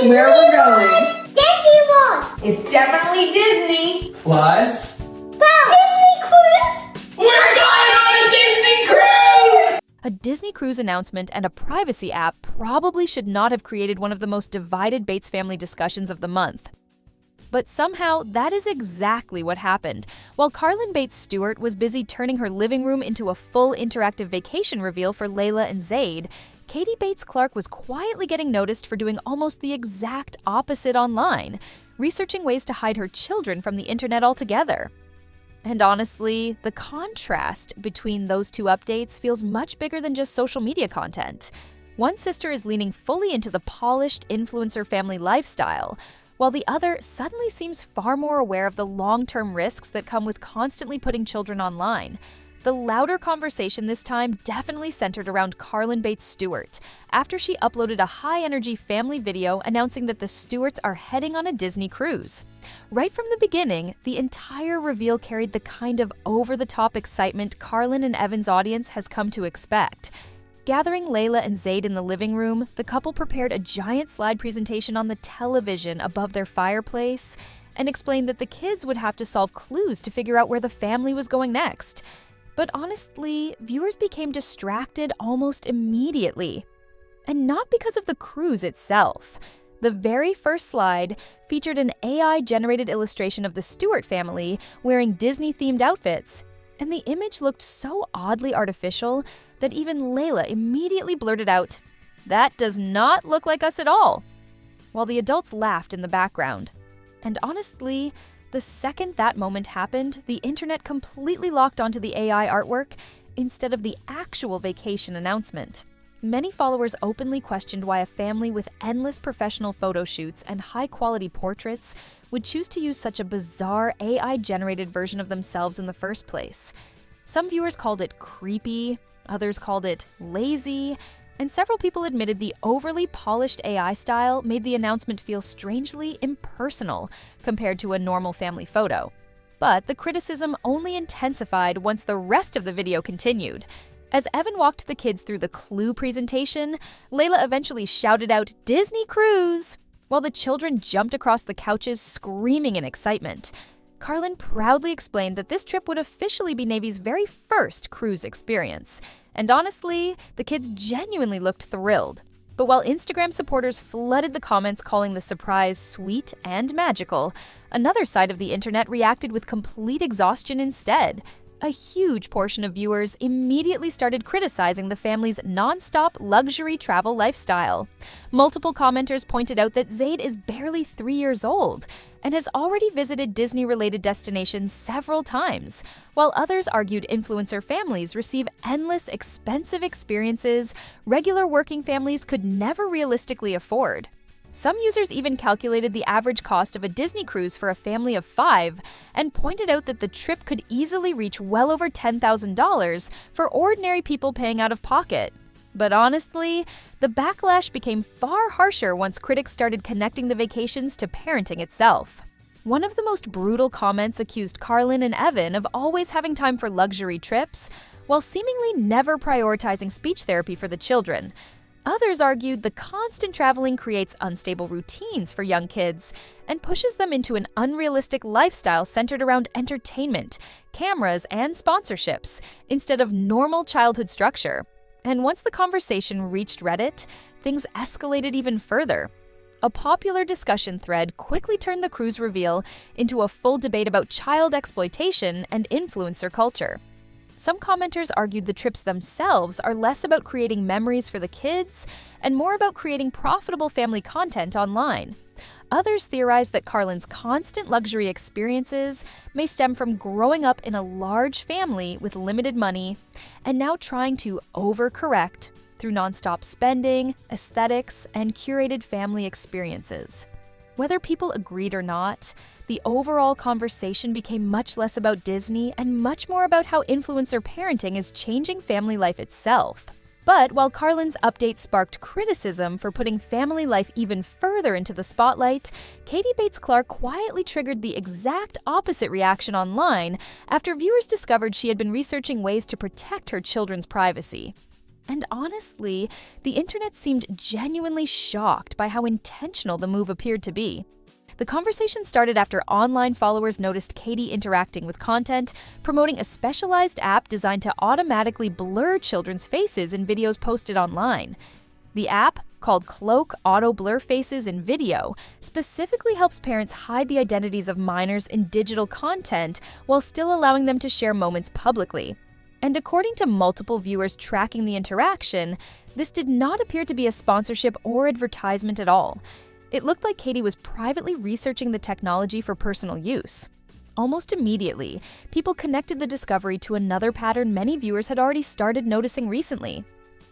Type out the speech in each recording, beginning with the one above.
where we're going. Disney World. It's definitely Disney. Plus, Disney Cruise. We're going on a Disney cruise! A Disney cruise announcement and a privacy app probably should not have created one of the most divided Bates family discussions of the month. But somehow, that is exactly what happened. While Carlin Bates Stewart was busy turning her living room into a full interactive vacation reveal for Layla and Zayd, Katie Bates Clark was quietly getting noticed for doing almost the exact opposite online, researching ways to hide her children from the internet altogether. And honestly, the contrast between those two updates feels much bigger than just social media content. One sister is leaning fully into the polished influencer family lifestyle, while the other suddenly seems far more aware of the long-term risks that come with constantly putting children online. The louder conversation this time definitely centered around Carlin Bates Stewart, after she uploaded a high-energy family video announcing that the Stewarts are heading on a Disney cruise. Right from the beginning, the entire reveal carried the kind of over-the-top excitement Carlin and Evan's audience has come to expect. Gathering Layla and Zayd in the living room, the couple prepared a giant slide presentation on the television above their fireplace and explained that the kids would have to solve clues to figure out where the family was going next. But honestly, viewers became distracted almost immediately. And not because of the cruise itself. The very first slide featured an AI-generated illustration of the Stewart family wearing Disney-themed outfits, and the image looked so oddly artificial that even Layla immediately blurted out, "That does not look like us at all," while the adults laughed in the background. And honestly, the second that moment happened, the internet completely locked onto the AI artwork instead of the actual vacation announcement. Many followers openly questioned why a family with endless professional photo shoots and high-quality portraits would choose to use such a bizarre AI-generated version of themselves in the first place. Some viewers called it creepy, others called it lazy, and several people admitted the overly polished AI style made the announcement feel strangely impersonal compared to a normal family photo. But the criticism only intensified once the rest of the video continued. As Evan walked the kids through the clue presentation, Layla eventually shouted out, "Disney Cruise!" while the children jumped across the couches screaming in excitement. Carlin proudly explained that this trip would officially be Navy's very first cruise experience. And honestly, the kids genuinely looked thrilled. But while Instagram supporters flooded the comments calling the surprise sweet and magical, another side of the internet reacted with complete exhaustion instead. A huge portion of viewers immediately started criticizing the family's nonstop luxury travel lifestyle. Multiple commenters pointed out that Zayd is barely 3 years old and has already visited Disney-related destinations several times, while others argued influencer families receive endless, expensive experiences regular working families could never realistically afford. Some users even calculated the average cost of a Disney cruise for a family of 5 and pointed out that the trip could easily reach well over $10,000 for ordinary people paying out of pocket. But honestly, the backlash became far harsher once critics started connecting the vacations to parenting itself. One of the most brutal comments accused Carlin and Evan of always having time for luxury trips, while seemingly never prioritizing speech therapy for the children. Others argued the constant traveling creates unstable routines for young kids and pushes them into an unrealistic lifestyle centered around entertainment, cameras, and sponsorships, instead of normal childhood structure. And once the conversation reached Reddit, things escalated even further. A popular discussion thread quickly turned the cruise reveal into a full debate about child exploitation and influencer culture. Some commenters argued the trips themselves are less about creating memories for the kids and more about creating profitable family content online. Others theorized that Carlin's constant luxury experiences may stem from growing up in a large family with limited money and now trying to overcorrect through nonstop spending, aesthetics, and curated family experiences. Whether people agreed or not, the overall conversation became much less about Disney and much more about how influencer parenting is changing family life itself. But while Carlin's update sparked criticism for putting family life even further into the spotlight, Katie Bates Clark quietly triggered the exact opposite reaction online after viewers discovered she had been researching ways to protect her children's privacy. And honestly, the internet seemed genuinely shocked by how intentional the move appeared to be. The conversation started after online followers noticed Katie interacting with content, promoting a specialized app designed to automatically blur children's faces in videos posted online. The app, called Cloak Auto Blur Faces in Video, specifically helps parents hide the identities of minors in digital content while still allowing them to share moments publicly. And according to multiple viewers tracking the interaction, this did not appear to be a sponsorship or advertisement at all. It looked like Katie was privately researching the technology for personal use. Almost immediately, people connected the discovery to another pattern many viewers had already started noticing recently.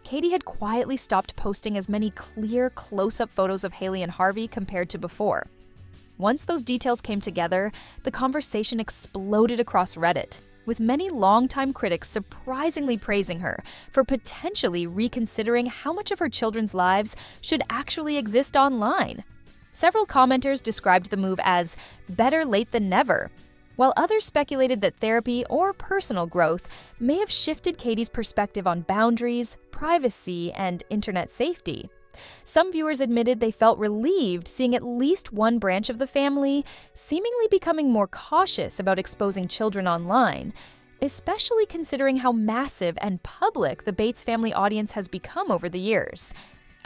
Katie had quietly stopped posting as many clear, close-up photos of Haley and Harvey compared to before. Once those details came together, the conversation exploded across Reddit, with many longtime critics surprisingly praising her for potentially reconsidering how much of her children's lives should actually exist online. Several commenters described the move as better late than never, while others speculated that therapy or personal growth may have shifted Katie's perspective on boundaries, privacy, and internet safety. Some viewers admitted they felt relieved seeing at least one branch of the family seemingly becoming more cautious about exposing children online, especially considering how massive and public the Bates family audience has become over the years.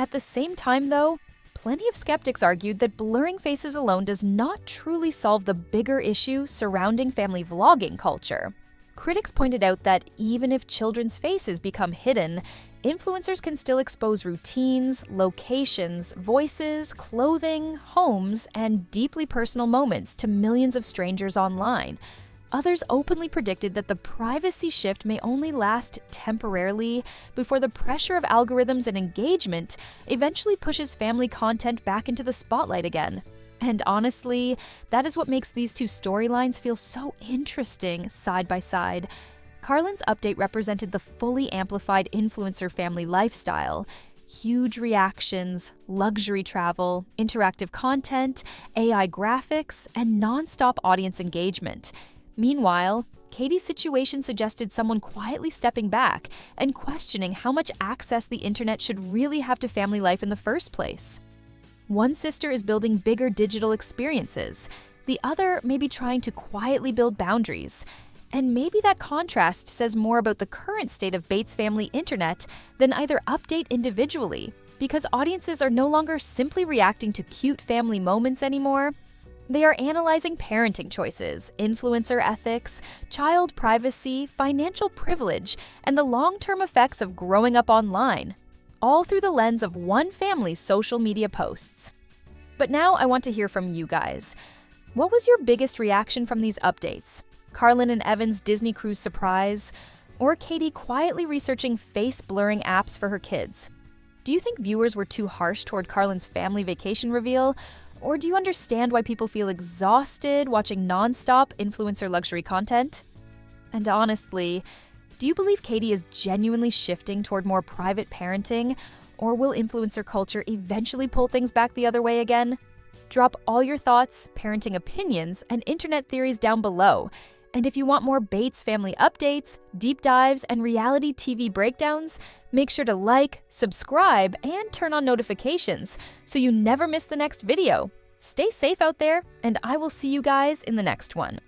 At the same time, though, plenty of skeptics argued that blurring faces alone does not truly solve the bigger issue surrounding family vlogging culture. Critics pointed out that even if children's faces become hidden, influencers can still expose routines, locations, voices, clothing, homes, and deeply personal moments to millions of strangers online. Others openly predicted that the privacy shift may only last temporarily before the pressure of algorithms and engagement eventually pushes family content back into the spotlight again. And honestly, that is what makes these two storylines feel so interesting side by side. Carlin's update represented the fully amplified influencer family lifestyle. Huge reactions, luxury travel, interactive content, AI graphics, and nonstop audience engagement. Meanwhile, Katie's situation suggested someone quietly stepping back and questioning how much access the internet should really have to family life in the first place. One sister is building bigger digital experiences. The other may be trying to quietly build boundaries. And maybe that contrast says more about the current state of Bates family internet than either update individually, because audiences are no longer simply reacting to cute family moments anymore. They are analyzing parenting choices, influencer ethics, child privacy, financial privilege, and the long-term effects of growing up online, all through the lens of one family's social media posts. But now I want to hear from you guys. What was your biggest reaction from these updates? Carlin and Evan's Disney cruise surprise, or Katie quietly researching face-blurring apps for her kids? Do you think viewers were too harsh toward Carlin's family vacation reveal, or do you understand why people feel exhausted watching nonstop influencer luxury content? And honestly, do you believe Katie is genuinely shifting toward more private parenting, or will influencer culture eventually pull things back the other way again? Drop all your thoughts, parenting opinions, and internet theories down below. And if you want more Bates family updates, deep dives, and reality TV breakdowns, make sure to like, subscribe, and turn on notifications so you never miss the next video. Stay safe out there, and I will see you guys in the next one.